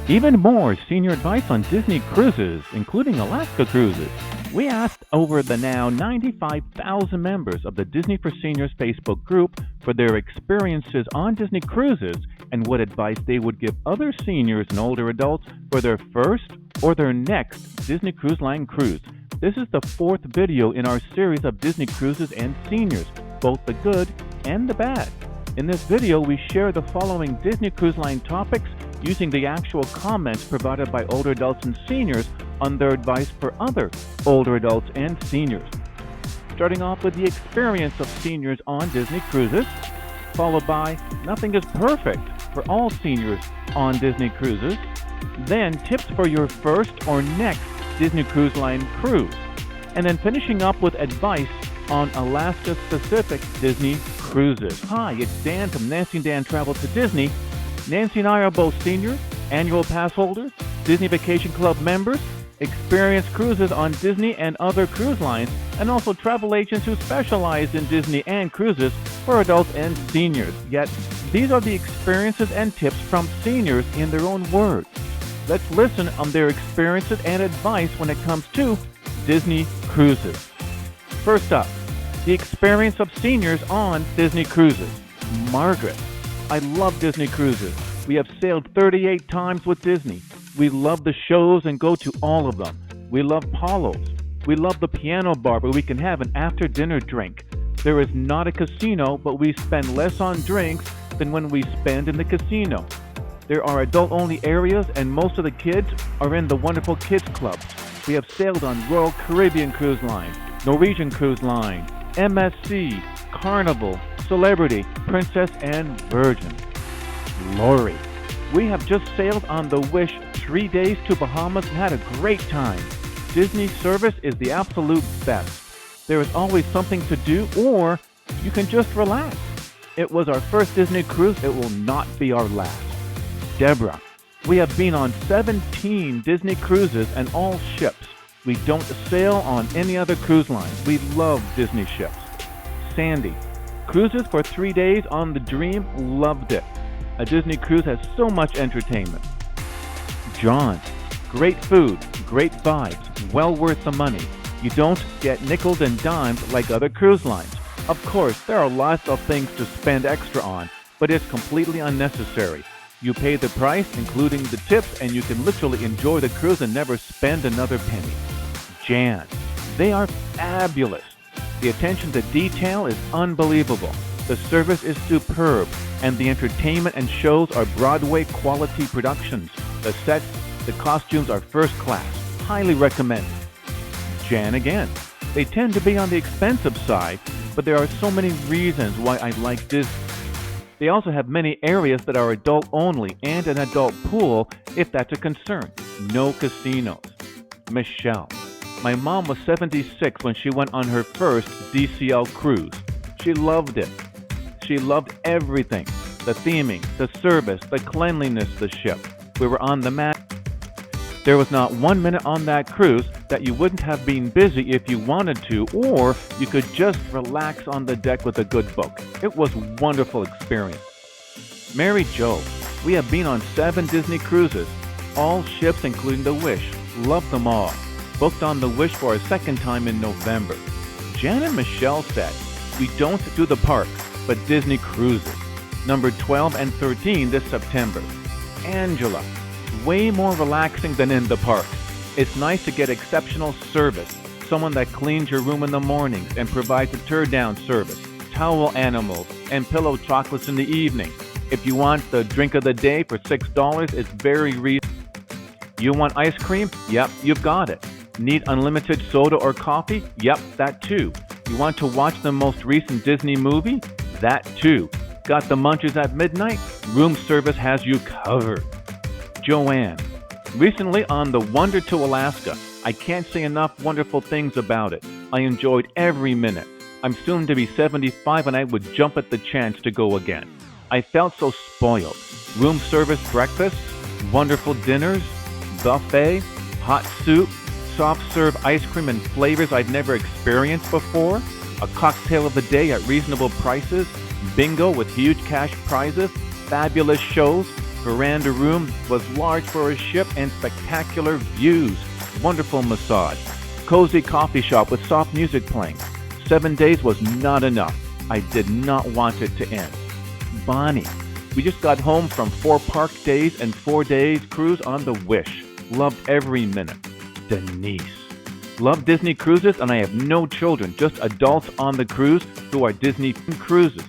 Even more senior advice on Disney cruises, including Alaska cruises. We asked over the now 95,000 members of the Disney for Seniors Facebook group for their experiences on Disney cruises and what advice they would give other seniors and older adults for their first or their next Disney Cruise Line cruise. This is the fourth video in our series of Disney cruises and seniors, both the good and the bad. In this video, we share the following Disney Cruise Line topics using the actual comments provided by older adults and seniors on their advice for other older adults and seniors. Starting off with the experience of seniors on Disney cruises, followed by nothing is perfect for all seniors on Disney cruises, then tips for your first or next Disney Cruise Line cruise, and then finishing up with advice on Alaska-specific Disney cruises. Hi, it's Dan from Nancy and Dan Travel to Disney. Nancy and I are both seniors, annual pass holders, Disney Vacation Club members, experienced cruises on Disney and other cruise lines, and also travel agents who specialize in Disney and cruises for adults and seniors. Yet, these are the experiences and tips from seniors in their own words. Let's listen on their experiences and advice when it comes to Disney cruises. First up, the experience of seniors on Disney cruises. Margaret: I love Disney cruises. We have sailed 38 times with Disney. We love the shows and go to all of them. We love Paulo's. We love the piano bar where we can have an after-dinner drink. There is not a casino, but we spend less on drinks than when we spend in the casino. There are adult-only areas, and most of the kids are in the wonderful kids clubs. We have sailed on Royal Caribbean Cruise Line, Norwegian Cruise Line, MSC, Carnival, Celebrity, Princess, and Virgin. Lori: we have just sailed on the Wish 3 days to Bahamas and had a great time. Disney service is the absolute best. There is always something to do, or you can just relax. It was our first Disney cruise. It will not be our last. Deborah: we have been on 17 Disney cruises and all ships. We don't sail on any other cruise line. We love Disney ships. Sandy: cruises for 3 days on the Dream, loved it. A Disney cruise has so much entertainment. John: great food, great vibes, well worth the money. You don't get nickels and dimes like other cruise lines. Of course, there are lots of things to spend extra on, but it's completely unnecessary. You pay the price, including the tips, and you can literally enjoy the cruise and never spend another penny. Jan: they are fabulous. The attention to detail is unbelievable. The service is superb, and the entertainment and shows are Broadway quality productions. The sets, the costumes are first class. Highly recommended. Jan again: they tend to be on the expensive side, but there are so many reasons why I like Disney. They also have many areas that are adult only and an adult pool if that's a concern. No casinos. Michelle: my mom was 76 when she went on her first DCL cruise. She loved it. She loved everything. The theming, the service, the cleanliness of the ship. We were on the mat. There was not 1 minute on that cruise that you wouldn't have been busy if you wanted to, or you could just relax on the deck with a good book. It was a wonderful experience. Mary Jo: we have been on 7 Disney cruises, all ships including the Wish. Loved them all. Booked on the Wish for a second time in November. Jan and Michelle said, we don't do the parks, but Disney cruises. Number 12 and 13 this September. Angela: way more relaxing than in the parks. It's nice to get exceptional service. Someone that cleans your room in the morning and provides a turn-down service, towel animals, and pillow chocolates in the evening. If you want the drink of the day for $6, it's very reasonable. You want ice cream? Yep, you've got it. Need unlimited soda or coffee? Yep, that too. You want to watch the most recent Disney movie? That too. Got the munchies at midnight? Room service has you covered. Joanne: recently on the Wonder to Alaska. I can't say enough wonderful things about it. I enjoyed every minute. I'm soon to be 75 and I would jump at the chance to go again. I felt so spoiled. Room service breakfast, wonderful dinners, buffet, hot soup, soft serve ice cream in flavors I'd never experienced before, a cocktail of the day at reasonable prices, bingo with huge cash prizes, fabulous shows, Veranda room was large for a ship and spectacular views. Wonderful massage. Cozy coffee shop with soft music playing. 7 days was not enough. I did not want it to end. Bonnie. We just got home from 4 park days and 4 days cruise on the Wish. Loved every minute. Denise. Love Disney cruises and I have no children, just adults on the cruise who are Disney cruises.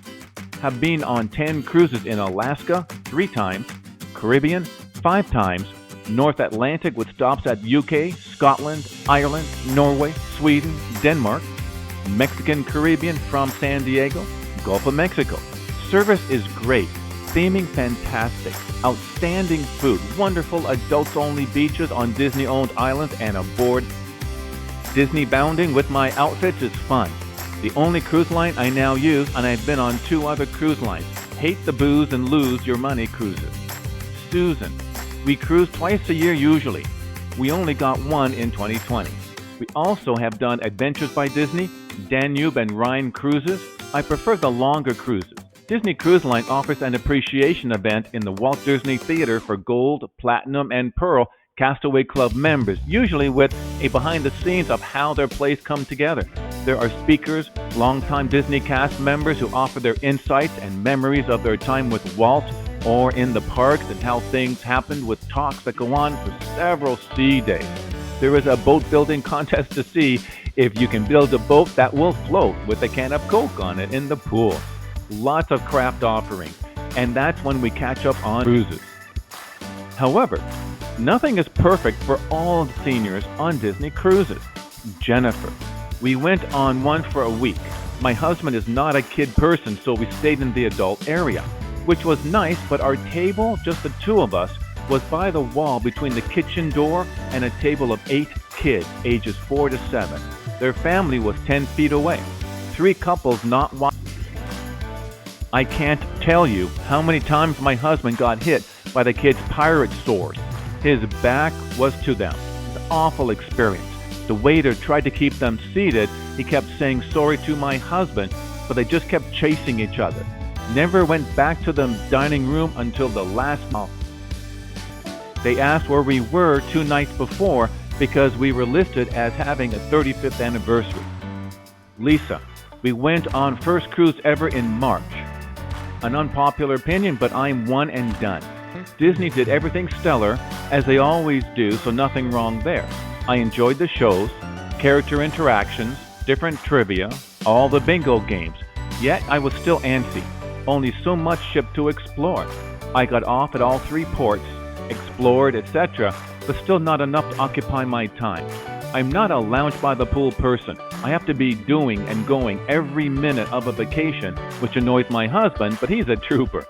Have been on 10 cruises in Alaska 3 times, Caribbean 5 times, North Atlantic with stops at UK, Scotland, Ireland, Norway, Sweden, Denmark, Mexican Caribbean from San Diego, Gulf of Mexico. Service is great. Theming fantastic. Outstanding food. Wonderful adults-only beaches on Disney-owned islands and aboard. Disney bounding with my outfits is fun. The only cruise line I now use, and I've been on 2 other cruise lines. Hate the booze and lose your money cruises. Susan. We cruise twice a year usually. We only got one in 2020. We also have done Adventures by Disney, Danube and Rhine cruises. I prefer the longer cruises. Disney Cruise Line offers an appreciation event in the Walt Disney Theater for Gold, Platinum, and Pearl Castaway Club members, usually with a behind-the-scenes of how their plays come together. There are speakers, longtime Disney cast members who offer their insights and memories of their time with Walt or in the parks and how things happened with talks that go on for several sea days. There is a boat building contest to see if you can build a boat that will float with a can of Coke on it in the pool. Lots of craft offerings, and that's when we catch up on cruises. However, nothing is perfect for all seniors on Disney cruises. Jennifer. We went on one for a week. My husband is not a kid person, so we stayed in the adult area, which was nice, but our table, just the 2 of us, was by the wall between the kitchen door and a table of 8 kids, ages 4 to 7. Their family was 10 feet away. 3 couples not watching. I can't tell you how many times my husband got hit by the kids' pirate swords. His back was to them. It's an awful experience. The waiter tried to keep them seated. He kept saying sorry to my husband, but they just kept chasing each other. Never went back to the dining room until the last month. They asked where we were 2 nights before because we were listed as having a 35th anniversary. Lisa, we went on first cruise ever in March. An unpopular opinion, but I'm one and done. Disney did everything stellar, as they always do, so nothing wrong there. I enjoyed the shows, character interactions, different trivia, all the bingo games. Yet I was still antsy. Only so much ship to explore. I got off at all 3 ports, explored, etc., but still not enough to occupy my time. I'm not a lounge by the pool person. I have to be doing and going every minute of a vacation, which annoys my husband, but he's a trooper.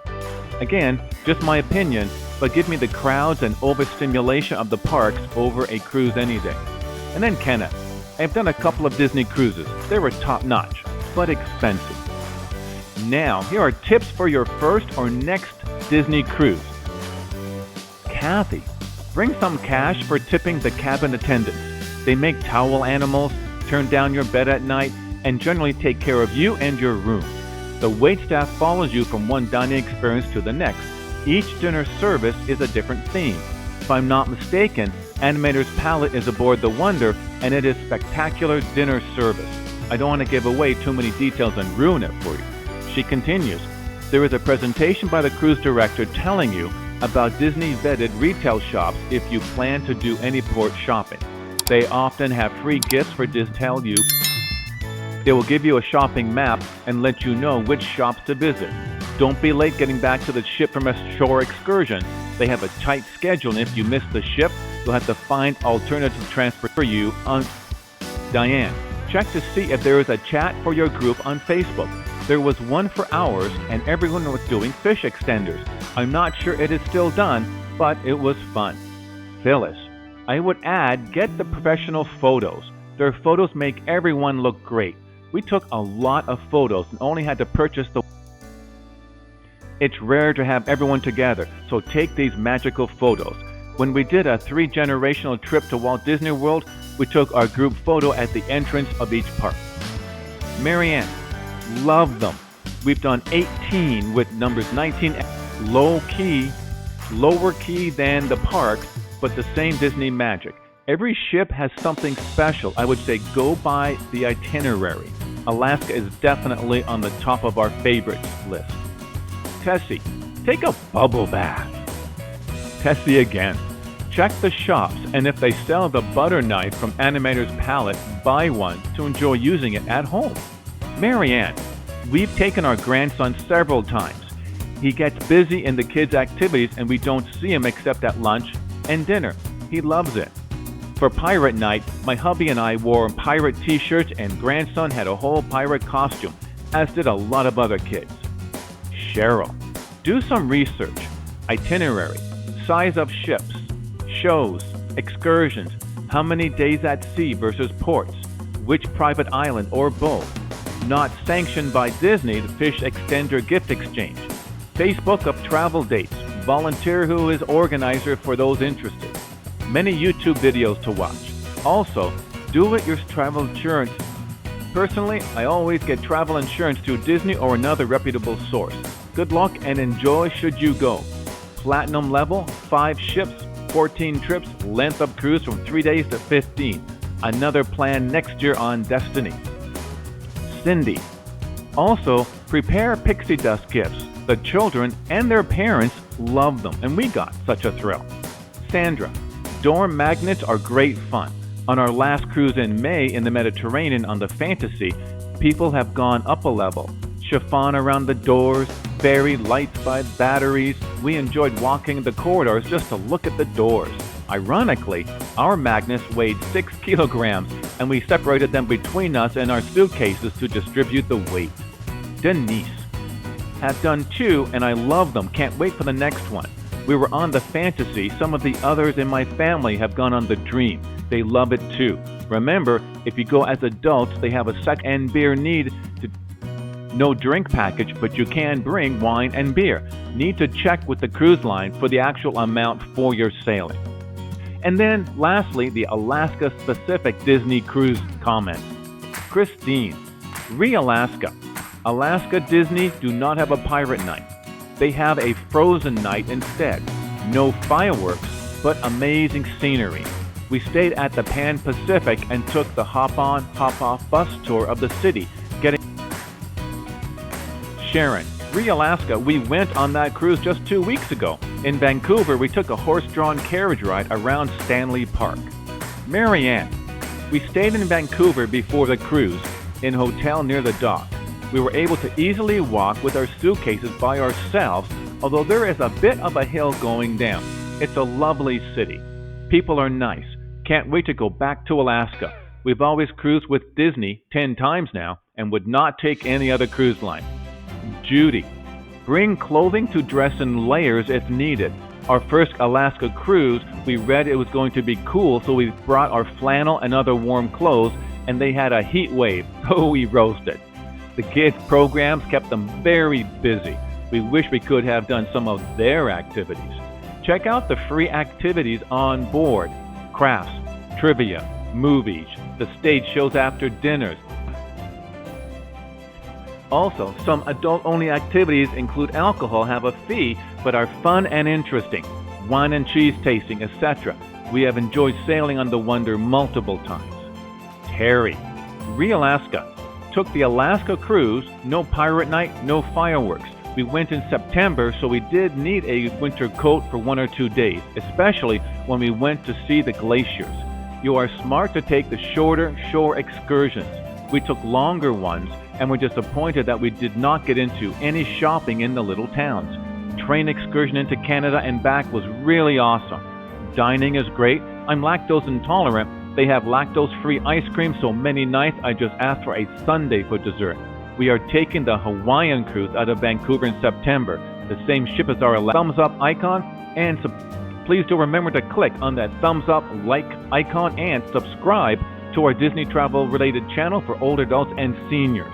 Again, just my opinion, but give me the crowds and overstimulation of the parks over a cruise any day. And then Kenneth. I've done a couple of Disney cruises. They were top-notch, but expensive. Now, here are tips for your first or next Disney cruise. Kathy, bring some cash for tipping the cabin attendants. They make towel animals, turn down your bed at night, and generally take care of you and your room. The waitstaff follows you from one dining experience to the next. Each dinner service is a different theme. If I'm not mistaken, Animator's Palette is aboard the Wonder, and it is spectacular dinner service. I don't want to give away too many details and ruin it for you. She continues, there is a presentation by the cruise director telling you about Disney-vetted retail shops if you plan to do any port shopping. They often have free gifts for Disney. Tell you. They will give you a shopping map and let you know which shops to visit. Don't be late getting back to the ship from a shore excursion. They have a tight schedule, and if you miss the ship, you'll have to find alternative transport for you on Diane. Check to see if there is a chat for your group on Facebook. There was one for hours, and everyone was doing fish extenders. I'm not sure it is still done, but it was fun. Phyllis. I would add, get the professional photos. Their photos make everyone look great. We took a lot of photos and only had to purchase the... It's rare to have everyone together, so take these magical photos. When we did a 3-generational trip to Walt Disney World, we took our group photo at the entrance of each park. Marianne, love them. We've done 18 with numbers 19, low key, Lower key than the parks, but the same Disney magic. Every ship has something special. I would say go by the itinerary. Alaska is definitely on the top of our favorites list. Tessie, take a bubble bath. Tessie again. Check the shops, and if they sell the butter knife from Animator's Palette, buy one to enjoy using it at home. Marianne, we've taken our grandson several times. He gets busy in the kids' activities and we don't see him except at lunch and dinner. He loves it. For Pirate Night, my hubby and I wore pirate t-shirts and grandson had a whole pirate costume, as did a lot of other kids. Cheryl, do some research. Itinerary, size of ships, shows, excursions, how many days at sea versus ports, which private island or both. Not sanctioned by Disney, the fish extender gift exchange. Facebook of travel dates. Volunteer who is organizer for those interested. Many YouTube videos to watch. Also, do it your travel insurance. Personally, I always get travel insurance through Disney or another reputable source. Good luck and enjoy should you go. Platinum level, 5 ships, 14 trips, length of cruise from 3 days to 15. Another plan next year on Destiny. Cindy. Also, prepare pixie dust gifts. The children and their parents love them, and we got such a thrill. Sandra. Door magnets are great fun. On our last cruise in May in the Mediterranean on the Fantasy, people have gone up a level. Chiffon around the doors, buried lights by batteries. We enjoyed walking the corridors just to look at the doors. Ironically, our magnets weighed 6 kilograms, and we separated them between us and our suitcases to distribute the weight. Denise. Have done 2, and I love them. Can't wait for the next one. We were on the Fantasy. Some of the others in my family have gone on the Dream. They love it too. Remember, if you go as adults, they have a sec and beer need to no drink package, but you can bring wine and beer. Need to check with the cruise line for the actual amount for your sailing. And then, lastly, the Alaska-specific Disney cruise comments. Christine, Alaska. Alaska Disney do not have a pirate night. They have a frozen night instead. No fireworks, but amazing scenery. We stayed at the Pan Pacific and took the hop-on, hop-off bus tour of the city. Sharon, Alaska, we went on that cruise just 2 weeks ago. In Vancouver, we took a horse-drawn carriage ride around Stanley Park. Marianne, we stayed in Vancouver before the cruise, in a hotel near the dock. We were able to easily walk with our suitcases by ourselves, although there is a bit of a hill going down. It's a lovely city. People are nice. Can't wait to go back to Alaska. We've always cruised with Disney 10 times now and would not take any other cruise line. Judy, bring clothing to dress in layers if needed. Our first Alaska cruise, we read it was going to be cool, so we brought our flannel and other warm clothes, and they had a heat wave, so we roasted. The kids' programs kept them very busy. We wish we could have done some of their activities. Check out the free activities on board. Crafts, trivia, movies, the stage shows after dinners. Also, some adult-only activities include alcohol, have a fee, but are fun and interesting. Wine and cheese tasting, etc. We have enjoyed sailing on the Wonder multiple times. Terry, Alaska. Took the Alaska cruise, no pirate night, no fireworks. We went in September, so we did need a winter coat for 1 or 2 days, especially when we went to see the glaciers. You are smart to take the shorter shore excursions. We took longer ones, and were disappointed that we did not get into any shopping in the little towns. Train excursion into Canada and back was really awesome. Dining is great. I'm lactose intolerant. They have lactose-free ice cream, so many nights I just ask for a sundae for dessert. We are taking the Hawaiian cruise out of Vancouver in September, the same ship as our thumbs up icon, and please do remember to click on that thumbs up like icon and subscribe to our Disney travel related channel for older adults and seniors.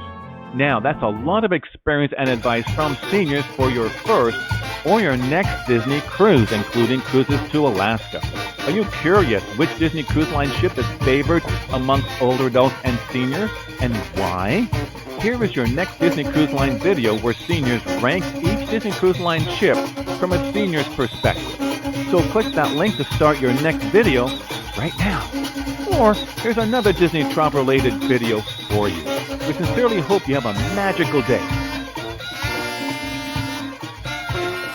Now, that's a lot of experience and advice from seniors for your first or your next Disney cruise, including cruises to Alaska. Are you curious which Disney Cruise Line ship is favored amongst older adults and seniors, and why? Here is your next Disney Cruise Line video where seniors rank each Disney Cruise Line ship from a senior's perspective. So click that link to start your next video right now. Or here's another Disney Trop related video for you. We sincerely hope you have a magical day.